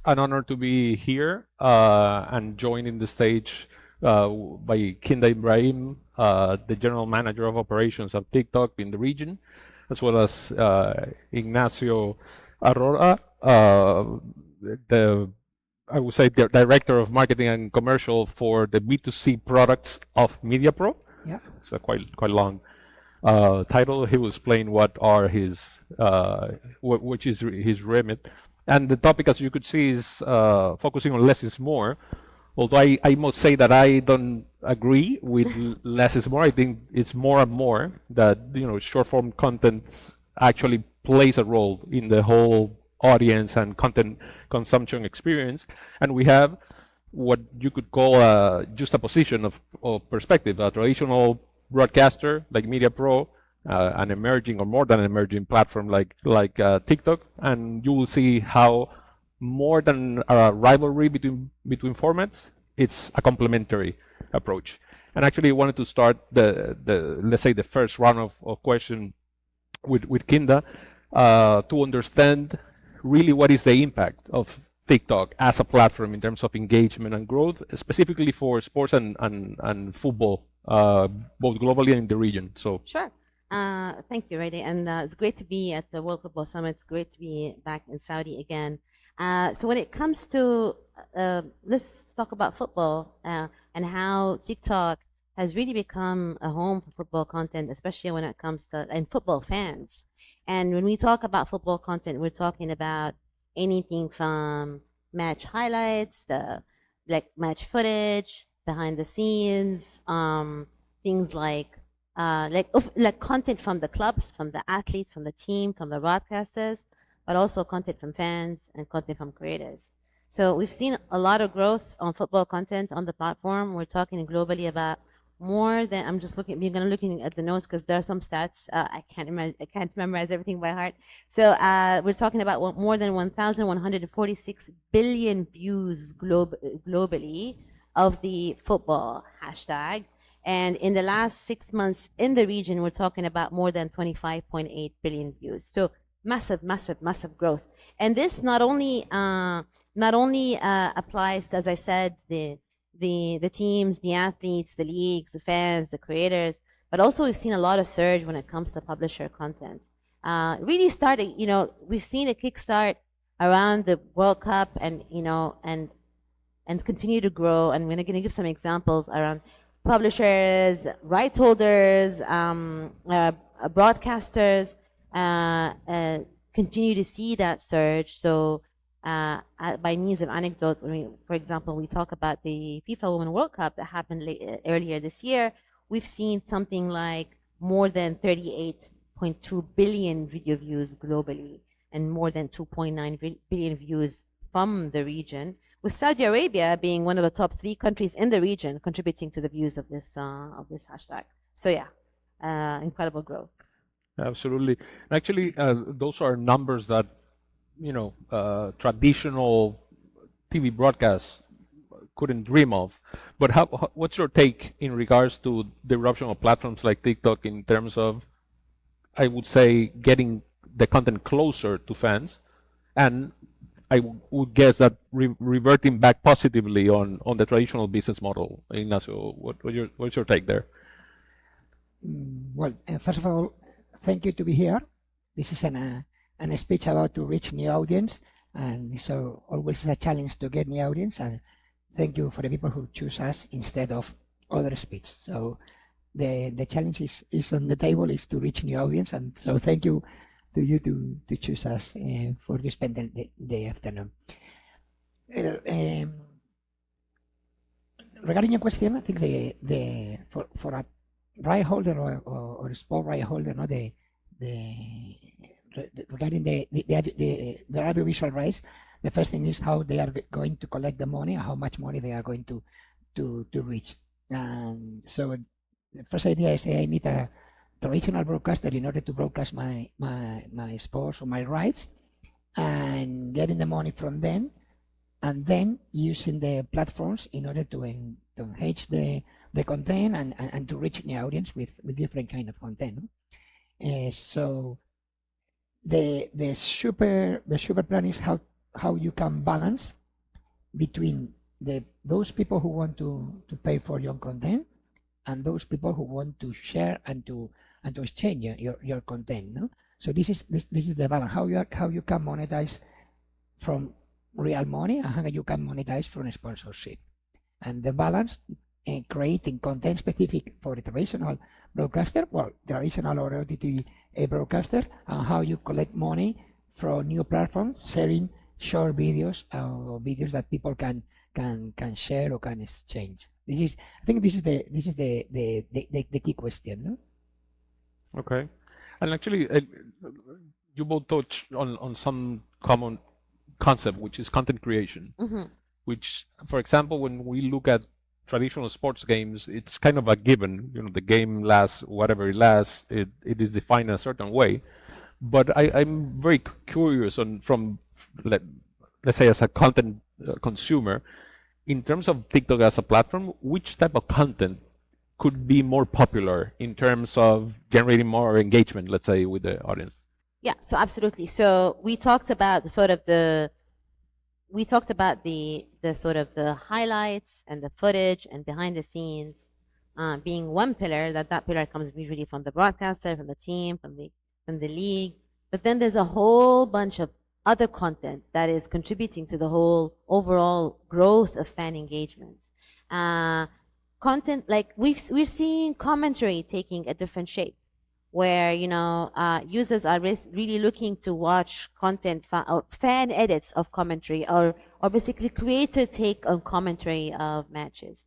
an honor to be here and joined in the stage by Kinda Ibrahim, the General Manager of Operations at TikTok in the region, as well as Ignacio Arrola, I would say the Director of Marketing and Commercial for the B2C products of Mediapro. Yeah. It's a quite long title. He will explain what are his, which is his remit. And the topic, as you could see, is focusing on less is more. Although I must say that I don't agree with less is more. I think it's more and more that short form content actually plays a role in the whole audience and content consumption experience. And we have what you could call a juxtaposition of perspective. A traditional broadcaster like Mediapro, an emerging or more than an emerging platform like TikTok, and you will see how more than a rivalry between formats, it's a complementary approach. And actually, I wanted to start let's say the first round of question with Kinda to understand really what is the impact of TikTok as a platform in terms of engagement and growth, specifically for sports and football, both globally and in the region. So sure. Thank you, Rayde. And it's great to be at the World Football Summit. It's great to be back in Saudi again. So when it comes to, let's talk about football and how TikTok has really become a home for football content, especially when it comes to and football fans. And when we talk about football content, we're talking about anything from match highlights, like match footage, behind the scenes, things like content from the clubs, from the athletes, from the team, from the broadcasters, but also content from fans and content from creators. So we've seen a lot of growth on football content on the platform. We're talking globally about more than, I'm just looking, you're gonna looking at the notes because there are some stats. I can't memorize everything by heart. So we're talking about more than 1,146 billion views globally of the football hashtag. And in the last 6 months in the region, we're talking about more than 25.8 billion views. So massive, massive, massive growth. And this not only applies to, as I said, the teams, the athletes, the leagues, the fans, the creators, but also we've seen a lot of surge when it comes to publisher content. Really starting, we've seen a kickstart around the World Cup and continue to grow. And we're going to give some examples around publishers, rights holders, broadcasters, continue to see that surge. So by means of anecdote, for example, we talk about the FIFA Women's World Cup that happened earlier this year. We've seen something like more than 38.2 billion video views globally and more than 2.9 billion views from the region, with Saudi Arabia being one of the top 3 countries in the region contributing to the views of this hashtag. So yeah, incredible growth. Absolutely. Actually, those are numbers that traditional TV broadcasts couldn't dream of. But what's your take in regards to the eruption of platforms like TikTok in terms of, I would say, getting the content closer to fans, and I would guess that reverting back positively on the traditional business model? Ignacio, what's your take there? Well, first of all, thank you to be here. This is a speech about to reach new audience, and so always a challenge to get new audience. And thank you for the people who choose us instead of other speech. So the challenge is on the table, is to reach new audience, and so thank you to you to choose us for to spend the afternoon. Regarding your question, I think for a right holder or sport right holder, regarding the audiovisual rights, the first thing is how they are going to collect the money, how much money they are going to reach. And so the first idea is I need a traditional broadcaster in order to broadcast my sports or my rights, and getting the money from them, and then using the platforms in order to enhance the content and to reach the audience with different kind of content. So the super plan is how how you can balance between those people who want to pay for your content and those people who want to share and to exchange your content. No? So this is the balance. How you can monetize from real money and how you can monetize from sponsorship, and the balance in creating content specific for the traditional broadcaster, well, traditional or OTT broadcaster, and how you collect money from new platforms, sharing short videos or videos that people can share or can exchange. I think this is the key question. No? Okay. And actually, you both touch on some common concept, which is content creation, which, for example, when we look at traditional sports games, it's kind of a given. The game lasts whatever it lasts. It is defined in a certain way. But I'm very curious from, let's say, as a content consumer, in terms of TikTok as a platform, which type of content could be more popular in terms of generating more engagement, let's say, with the audience? Yeah, so absolutely. So we talked about the sort of the highlights and the footage and behind the scenes being one pillar. That pillar comes usually from the broadcaster, from the team, from the league. But then there's a whole bunch of other content that is contributing to the whole overall growth of fan engagement. Content like we're seeing commentary taking a different shape, where users are really looking to watch content or fan edits of commentary, or basically creator take on commentary of matches.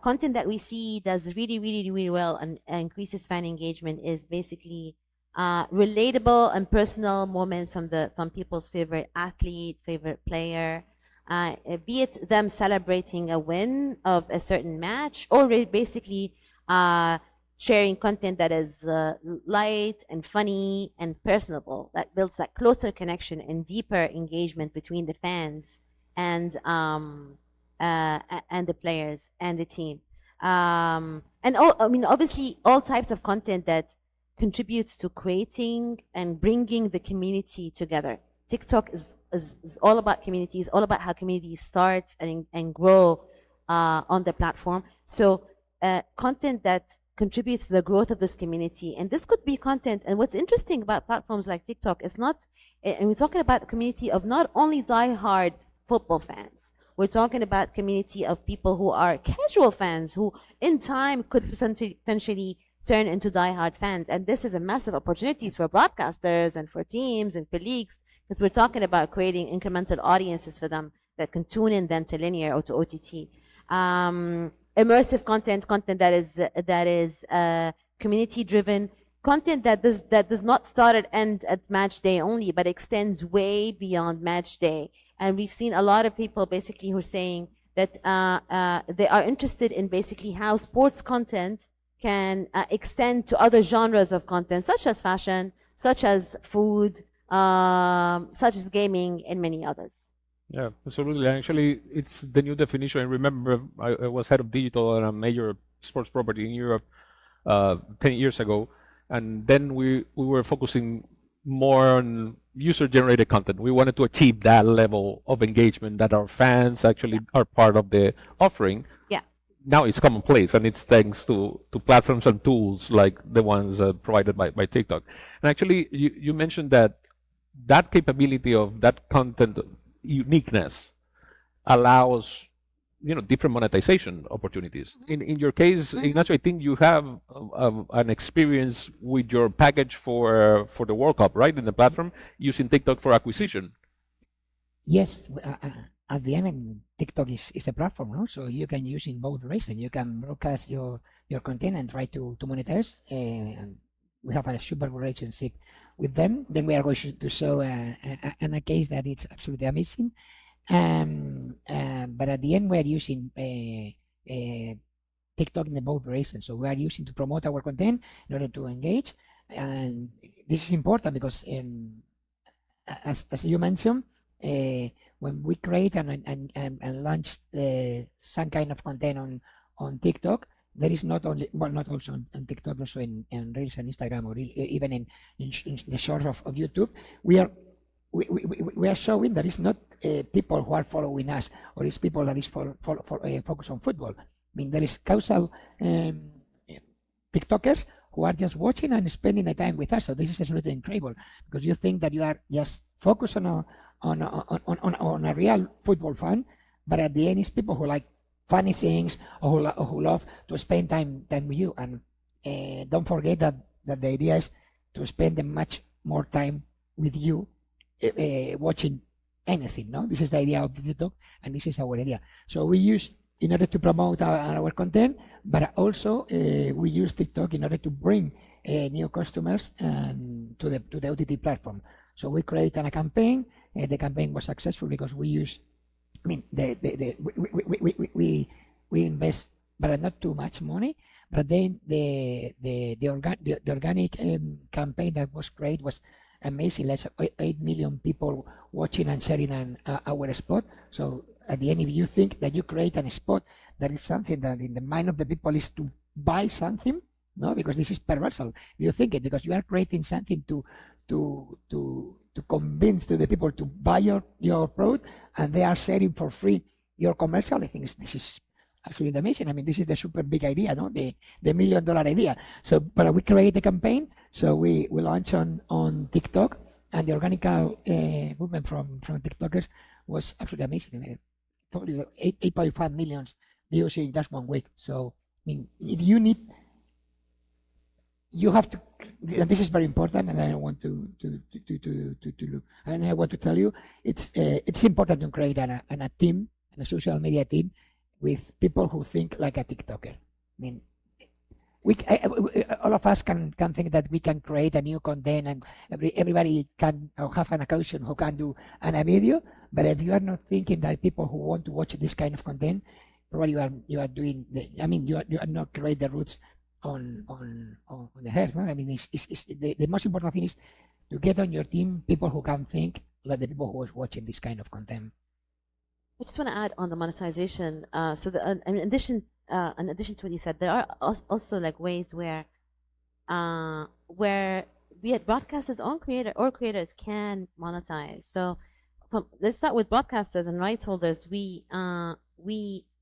Content that we see does really well and increases fan engagement is basically relatable and personal moments from people's favorite athlete, favorite player, be it them celebrating a win of a certain match, or basically sharing content that is light and funny and personable, that builds that closer connection and deeper engagement between the fans and the players and the team. Obviously, all types of content that contributes to creating and bringing the community together. TikTok is all about communities, all about how communities start and grow on the platform. So content that contributes to the growth of this community, and this could be content. And what's interesting about platforms like TikTok is and we're talking about a community of not only die-hard football fans. We're talking about community of people who are casual fans who in time could potentially turn into die-hard fans. And this is a massive opportunities for broadcasters and for teams and for leagues, because we're talking about creating incremental audiences for them that can tune in then to linear or to OTT. Immersive content that is community-driven, content that does not start and end at match day only, but extends way beyond match day. And we've seen a lot of people basically who are saying that they are interested in basically how sports content can extend to other genres of content, such as fashion, such as food, such as gaming, and many others. Yeah, absolutely. Actually, it's the new definition. I remember I was head of digital at a major sports property in Europe 10 years ago, and then we were focusing more on user-generated content. We wanted to achieve that level of engagement that our fans actually are part of the offering. Yeah. Now it's commonplace, and it's thanks to platforms and tools like the ones provided by TikTok. And actually, you mentioned that capability of that content uniqueness allows different monetization opportunities. In your case, Ignacio, I think you have an experience with your package for the World Cup, right, in the platform, using TikTok for acquisition. Yes, at the end, TikTok is the platform, no? So you can use in both reasons. You can broadcast your content and try to monetize, and we have a super relationship with them. Then we are going to show a case that it's absolutely amazing. But at the end, we are using TikTok in both reasons. So we are using to promote our content in order to engage, and this is important because, as you mentioned, when we create and launch some kind of content on TikTok, there is not only, well, not also on TikTok, also in Reels and Instagram, or even in the shorts of YouTube, we are showing that it's not people who are following us, or it's people that is focused on football. I mean, there is causal TikTokers who are just watching and spending the time with us. So this is absolutely incredible, because you think that you are just focused on a real football fan, but at the end it's people who like funny things, or who love to spend time with you. And don't forget that the idea is to spend much more time with you watching anything. No, this is the idea of the TikTok, and this is our idea. So we use in order to promote our content, but also we use TikTok in order to bring new customers to the OTT platform. So we created a campaign. The campaign was successful because we use, I mean, we invest, but not too much money. But then the organic campaign that was created was amazing. Let's 8 million people watching and sharing our spot. So at the end, if you think that you create a spot that is something that in the mind of the people is to buy something, no, because this is perversal. If you think it, because you are creating something to convince to the people to buy your product, and they are sharing for free your commercial. I think this is absolutely amazing. I mean, this is the super big idea, no? The $1 million idea. So, but we create the campaign. So we launch on TikTok, and the organic movement from TikTokers was absolutely amazing. I told you 8.5 million views in just 1 week. So, I mean, if you need, you have to, and this is very important, and I want to look, and I want to tell you, it's important to create a team, a social media team, with people who think like a TikToker. I mean, all of us can think that we can create a new content, and everybody can have an account who can do a video. But if you are not thinking that people who want to watch this kind of content, probably you are doing. You are not create the roots on the earth. No? I mean, it's the most important thing is to get on your team people who can think like the people who are watching this kind of content. I just want to add on the monetization. In addition to what you said, there are also like ways where be it broadcasters or creators can monetize. So let's start with broadcasters and rights holders. We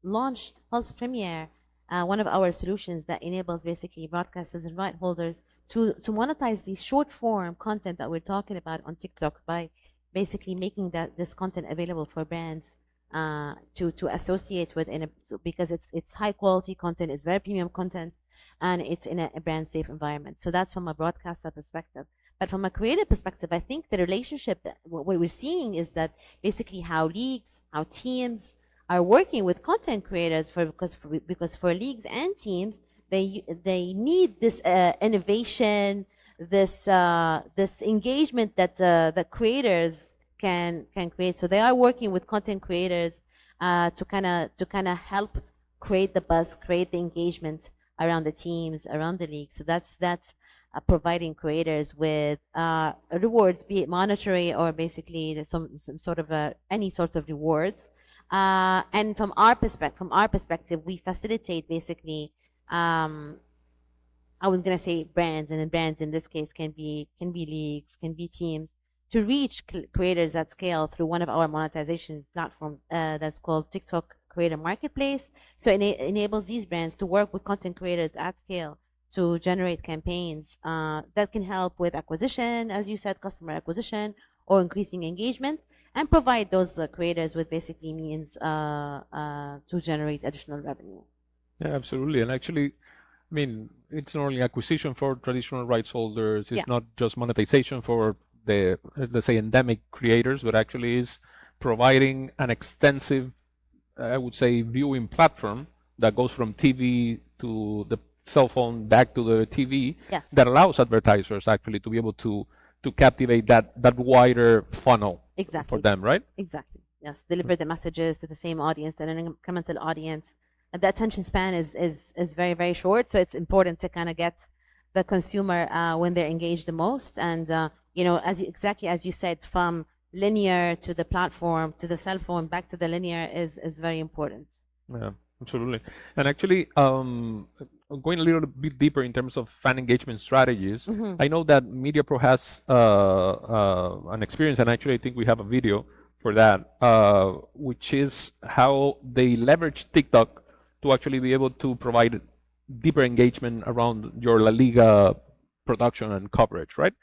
launched Pulse Premiere, one of our solutions that enables basically broadcasters and right holders to monetize the short form content that we're talking about on TikTok by basically making this content available for brands to associate with because it's high quality content, it's very premium content, and it's in a brand safe environment. So that's from a broadcaster perspective. But from a creative perspective, I think the relationship that what we're seeing is that basically how leagues, how teams are working with content creators because for leagues and teams, they need this innovation, this engagement that the creators can create. So they are working with content creators to kind of help create the buzz, create the engagement around the teams, around the league. So that's providing creators with rewards, be it monetary or basically some sort of any sort of rewards. And from our perspective, we facilitate basically. I was gonna say brands, and then brands in this case can be leagues, can be teams, to reach creators at scale through one of our monetization platforms that's called TikTok Creator Marketplace. So it enables these brands to work with content creators at scale to generate campaigns that can help with acquisition, as you said, customer acquisition, or increasing engagement, and provide those creators with basically means to generate additional revenue. Yeah, absolutely. And actually, I mean, it's not only acquisition for traditional rights holders, it's not just monetization for the, let's say, endemic creators, but actually is providing an extensive, I would say, viewing platform that goes from TV to the cell phone back to the TV, that allows advertisers actually to be able to captivate that wider funnel for them, right? Exactly. Yes, deliver the messages to the same audience, the incremental audience. And the attention span is very, very short, so it's important to kind of get the consumer when they're engaged the most. And you know, exactly as you said, from linear to the platform to the cell phone back to the linear is very important. Yeah, absolutely. And actually, going a little bit deeper in terms of fan engagement strategies, I know that Mediapro has an experience, and actually I think we have a video for that, which is how they leverage TikTok to actually be able to provide deeper engagement around your La Liga production and coverage, right?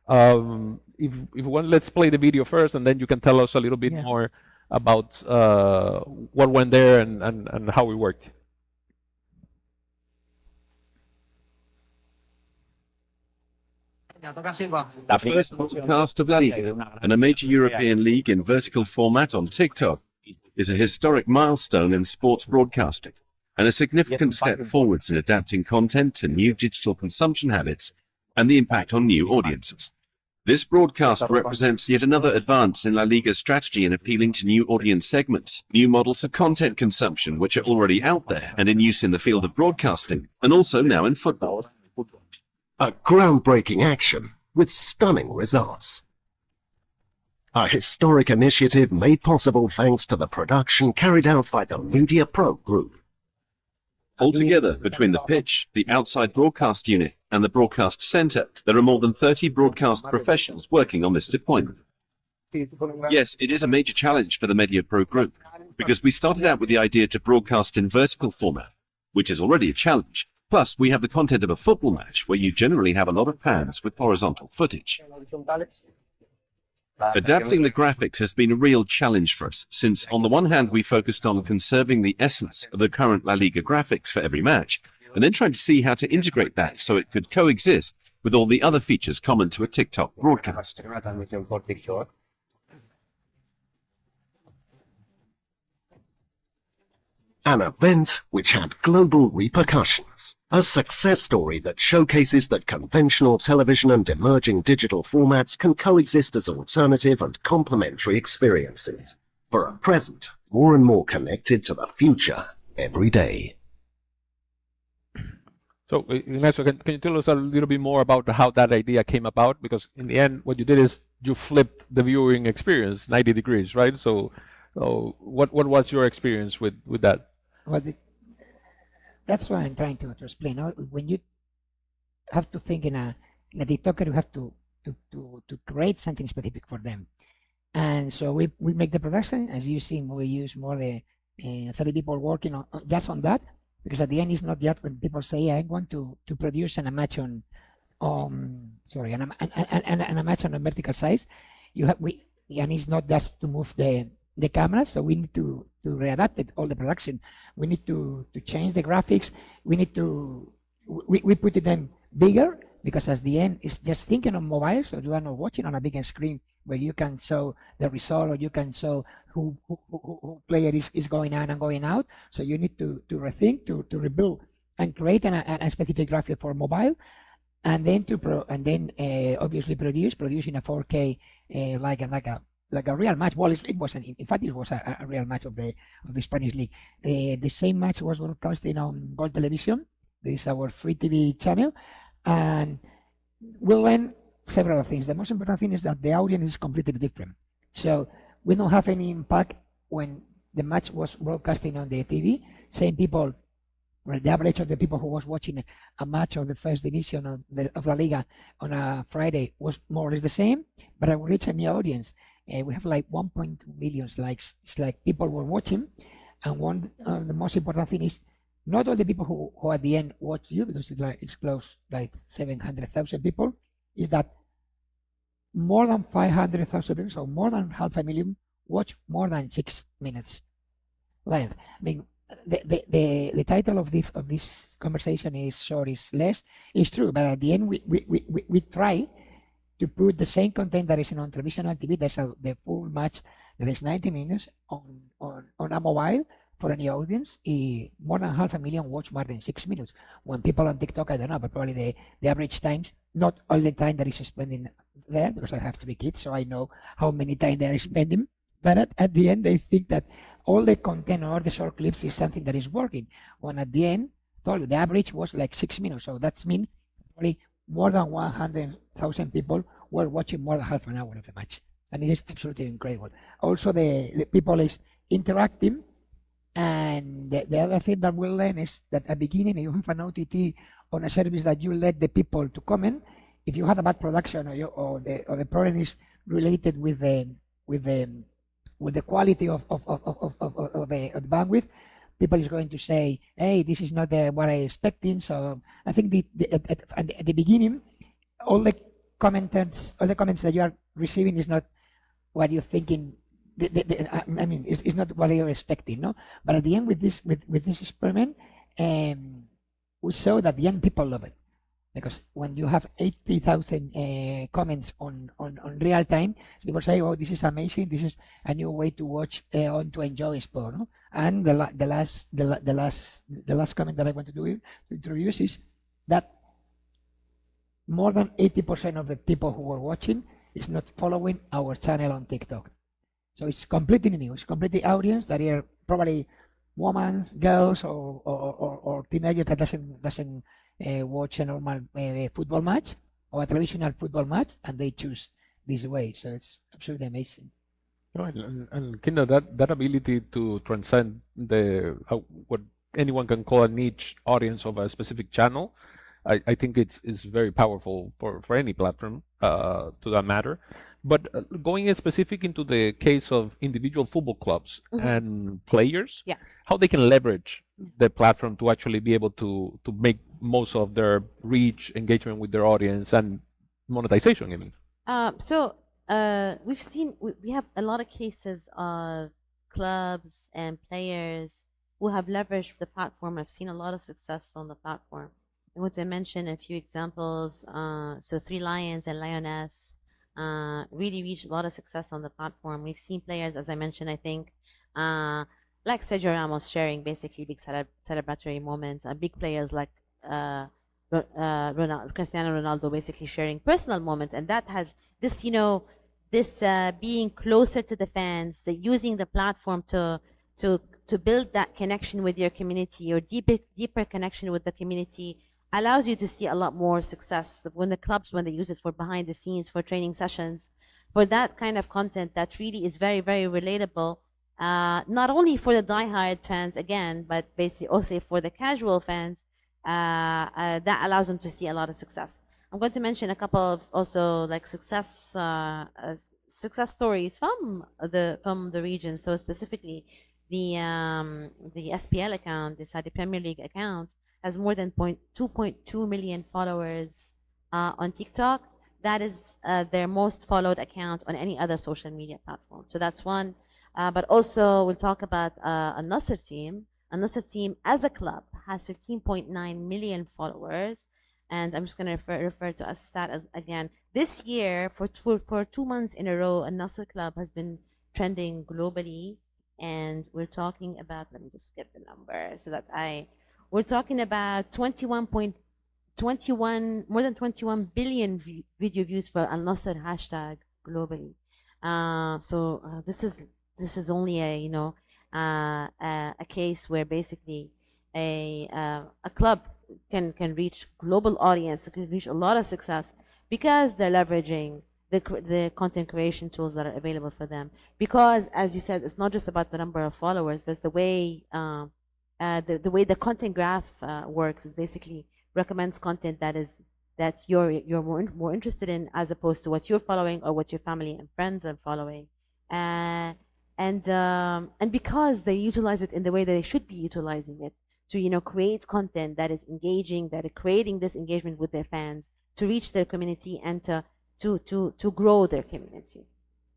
If you want, let's play the video first, and then you can tell us a little bit Yeah. more about what went there and how it worked. The first podcast of La Liga and a major European league in vertical format on TikTok is a historic milestone in sports broadcasting and a significant step forwards in adapting content to new digital consumption habits and the impact on new audiences. This broadcast represents yet another advance in La Liga's strategy in appealing to new audience segments, new models of content consumption which are already out there and in use in the field of broadcasting, and also now in football. A groundbreaking action with stunning results. A historic initiative made possible thanks to the production carried out by the Mediapro group. Altogether, between the pitch, the outside broadcast unit, and the broadcast centre, there are more than 30 broadcast professionals working on this deployment. Yes, it is a major challenge for the Mediapro group, because we started out with the idea to broadcast in vertical format, which is already a challenge. Plus, we have the content of a football match, where you generally have a lot of pans with horizontal footage. Adapting the graphics has been a real challenge for us, since on the one hand we focused on conserving the essence of the current La Liga graphics for every match, and then trying to see how to integrate that so it could coexist with all the other features common to a TikTok broadcast. An event which had global repercussions. A success story that showcases that conventional television and emerging digital formats can coexist as alternative and complementary experiences for a present more and more connected to the future every day. So, Ignacio, can you tell us a little bit more about how that idea came about? Because in the end, what you did is you flipped the viewing experience 90 degrees, right? So, what was your experience with that? Well, that's what I'm trying to explain. When you have to think in a TikToker, you have to create something specific for them. And so we make the production. As you see, we use more the 30 people working on just on that, because at the end it's not yet when people say, I want to produce an match on a match on a vertical size. And it's not just to move the camera, so we need to readapt it, all the production. We need to change the graphics. We need to we put them bigger, because at the end it's just thinking on mobile, so you are not watching on a bigger screen where you can show the result, or you can show who player is going on and going out. So you need to rethink, to rebuild and create a specific graphic for mobile, and then obviously produce in a 4K like a real match. Well, it wasn't. In fact, it was a real match of the Spanish league. The same match was broadcasted on Gold Television. This is our free TV channel, and we'll learn several things. The most important thing is that the audience is completely different. So we don't have any impact when the match was broadcasting on the TV. Same people, well, the average of the people who was watching a match of the first division of La Liga on a Friday was more or less the same, but I will reach a new audience. We have like 1.2 million likes. It's like people were watching, and one of the most important thing is not all the people who at the end watch you, because it's close like 700,000 people, is that more than 500,000 people, so more than 500,000, watch more than 6 minutes length. I mean, the title of this conversation is short is less. It's true, but at the end we try to put the same content that is on traditional TV. That's the full match. There is 90 minutes on a mobile for any audience. More than 500,000 watch more than 6 minutes. When people on TikTok, I don't know, but probably the average times, not all the time that is spending there, because I have 3 kids, so I know how many time they are spending. But at the end, they think that all the content or the short clips is something that is working. When at the end, I told you, the average was like 6 minutes. So that's mean probably more than 100,000 people were watching more than half an hour of the match. And it is absolutely incredible. Also, the people is interacting. And the other thing that we'll learn is that at the beginning, you have an OTT on a service that you let the people to comment. If you had a bad production or the problem is related with the with the quality of the bandwidth, people is going to say, hey, this is not what I expecting. So I think at the beginning, all the comments that you are receiving is not what you're thinking. I mean, it's not what you're expecting, no. But at the end, with this experiment, we saw that young people love it, because when you have 80,000 comments on real time, people say, "Oh, this is amazing! This is a new way to watch to enjoy sport." No? And the last comment that I want to introduce is that more than 80% of the people who were watching is not following our channel on TikTok. So it's completely new. It's completely audience that are probably women, girls, or teenagers that doesn't watch a normal football match or a traditional football match, and they choose this way. So it's absolutely amazing. No, and Kinda, that ability to transcend the what anyone can call a niche audience of a specific channel, I think it's very powerful for any platform to that matter. But going specific into the case of individual football clubs and players, Yeah. how they can leverage the platform to actually be able to make most of their reach, engagement with their audience, and monetization even. We have a lot of cases of clubs and players who have leveraged the platform. I've seen a lot of success on the platform. I want to mention a few examples. So Three Lions and Lioness really reached a lot of success on the platform. We've seen players, as I mentioned, I think, like Sergio Ramos sharing basically big celebratory moments, and big players like Cristiano Ronaldo basically sharing personal moments, and that has this, being closer to the fans, using the platform to build that connection with your community, or deeper connection with the community, allows you to see a lot more success when they use it for behind the scenes, for training sessions, for that kind of content that really is very, very relatable, not only for the diehard fans again, but basically also for the casual fans. That allows them to see a lot of success. I'm going to mention a couple of also like success stories from the region. So specifically, the SPL account, the Saudi Premier League account, has more than 2.2 million followers on TikTok. That is their most followed account on any other social media platform. So that's one. But also we'll talk about a Nasser team. A Nasser team as a club has 15.9 million followers. And I'm just going to refer to a stat as, again, this year for 2 months in a row, a Nasser club has been trending globally. And we're talking about, let me just get the number so that we're talking about more than 21 billion video views for Al Nasser hashtag globally. This is only a case where basically a club can reach global audience, can reach a lot of success because they're leveraging the content creation tools that are available for them. Because, as you said, it's not just about the number of followers, but the way the content graph works is basically recommends content that you're more interested in, as opposed to what you're following or what your family and friends are following. And because they utilize it in the way that they should be utilizing it to create content that is engaging, that are creating this engagement with their fans, to reach their community and to grow their community.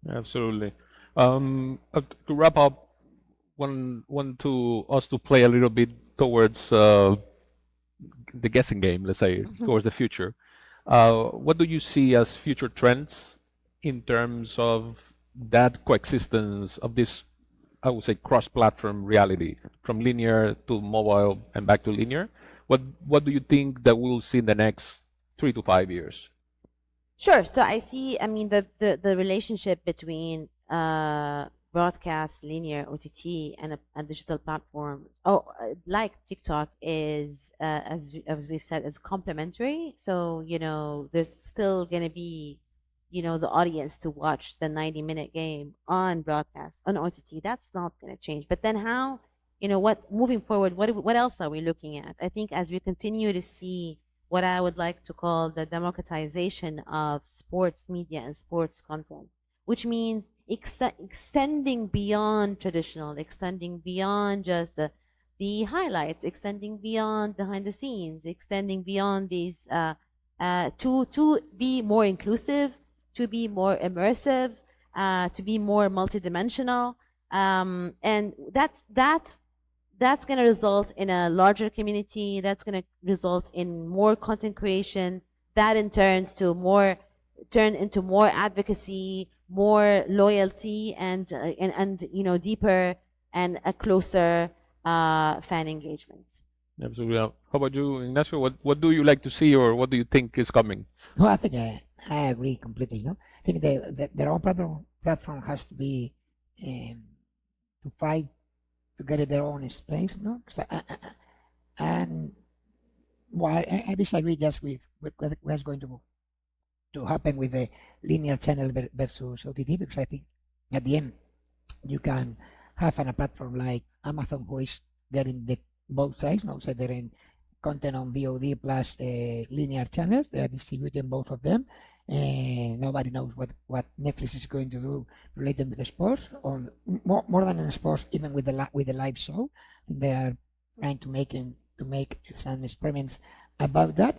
Absolutely. To wrap up, want to us to play a little bit towards the guessing game, let's say, towards the future. What do you see as future trends in terms of that coexistence of this, I would say, cross-platform reality, from linear to mobile and back to linear? What do you think that we'll see in the next 3 to 5 years? Sure. So I see, the relationship between broadcast, linear, OTT, and a digital platform, like TikTok, is, as we've said, is complementary. So, there's still going to be, the audience to watch the 90-minute game on broadcast, on OTT. That's not going to change. But then how, moving forward, what else are we looking at? I think as we continue to see what I would like to call the democratization of sports media and sports content, which means extending beyond traditional, extending beyond just the highlights, extending beyond behind the scenes, extending beyond these to be more inclusive, to be more immersive, to be more multidimensional, and that's going to result in a larger community. That's going to result in more content creation. That in turn turn into more advocacy, more loyalty, and deeper and a closer fan engagement. Absolutely. How about you, Ignacio? What do you like to see, or what do you think is coming? No, I think I agree completely. No, I think their own platform has to be to fight to get their own space. No, and while I disagree just with what's going to happen with the linear channel versus OTT, because I think at the end you can have a platform like Amazon who is getting both sides. No, so they're in content on VOD plus linear channels. They are distributing both of them. Nobody knows what Netflix is going to do related with the sports, or more than in sports, even with the live show. They are trying to make some experiments about that,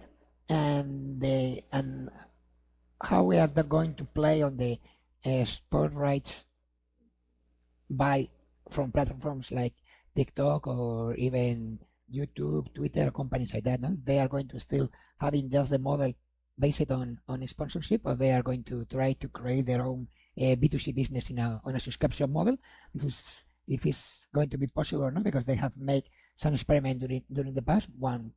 and how we are going to play on the sport rights from platforms like TikTok or even YouTube, Twitter, companies like that. No? They are going to still having just the model based on sponsorship, or they are going to try to create their own B2C business on a subscription model. This is if it's going to be possible or not, because they have made some experiment during the past, one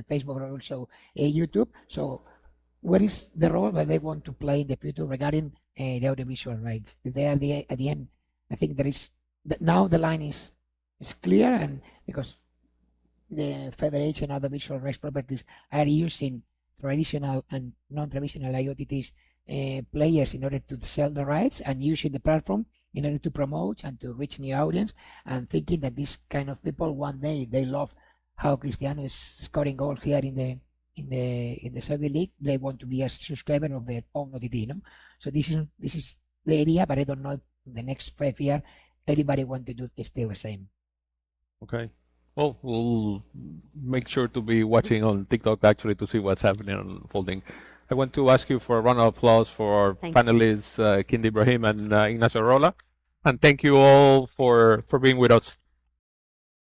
Facebook or also YouTube. So what is the role that they want to play in the future regarding the audiovisual rights? They are at the end. I think there is now the line is clear, and because the Federation of Audiovisual Rights Properties are using traditional and non-traditional IOTTs players in order to sell the rights, and using the platform in order to promote and to reach new audience, and thinking that this kind of people one day they love how Cristiano is scoring goals here in the Saudi league. They want to be a subscriber of their own OTT. No? So this is the idea, but I don't know if in the next 5 years everybody want to do still the same. Okay. Well, we'll make sure to be watching on TikTok actually to see what's happening and unfolding. I want to ask you for a round of applause for our panelists, Kinda Ibrahim and Ignacio Arrola. And thank you all for being with us